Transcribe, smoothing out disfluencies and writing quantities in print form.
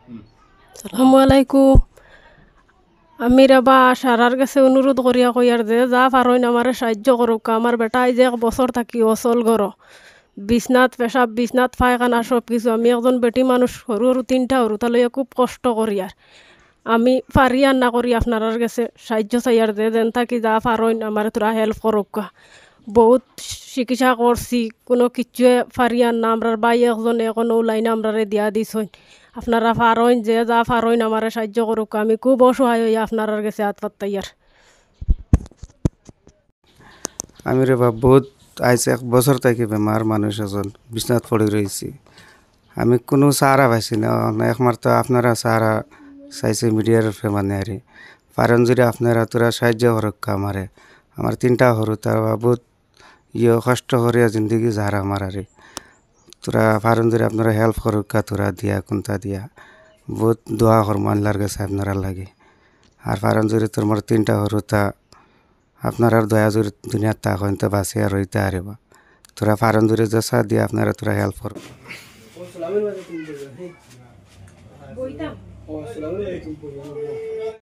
আসসালামু আলাইকুম। আমি রাবা সারার কাছে অনুরোধ করিয়া কইয়ার যে যা পারইন আমারে সাহায্য করুক। আমার বেটাই যে 1 বছর থাকি অচল ঘর, বিছনাত পেশাব, বিছনাত পায়খানা সব কিছু। আমি একজন বেটি মানুষ, সরু সরু 3টা সরু, তাহলে খুব কষ্ট করি আর আমি পারি আর না করি আপনার কাছে সাহায্য চাইয়ার যে যেন থাকি যা পারইন আমার তোরা হেল্প করুক। বহুত চিকিৎসা করছি, কোনো কিচ্ছুয়ে পারি আর না। আমরার বাই একজন এখন লাইনে আমরারে দিয়া দিছইন। আপনারা পারইন যে যা পারইন আমারে সাহায্য করুক। আমি খুব অসহায় হইয়া আপনার কাছে হাত পাতাইয়ার। আমি রে বাপ বহুত আজ 1 বছর থেকে বেমার মানুষ এজন বিছনাত পড়ে রয়েছি। আমি কোনো সাহারা পাইছি না, একমাত্র আপনারা সাহারা চাইছে মিডিয়ার মানে আরে পারেন যদি আপনারা তোরা সাহায্য করক আমারে। আমার 3টা সরু, তার বহুত কষ্ট করিয়া জিন্দগি যারা আমার আরে তোরা পারেন যদি আপনারা হেল্প করক, তোরা দিয়া কোনটা দিয়া বহুত দোয়া করম আল্লাহর কাছে আপনারা লাগে। আর পারেন যদি তোমার 3টা সরু তা আপনার দয়া যদি দুনিয়ার তা হইতে বাঁচে আর রইতে আরেবা তোরা ফারন দূরে যা দিয়ে আপনারা তোরা হেল্প করো।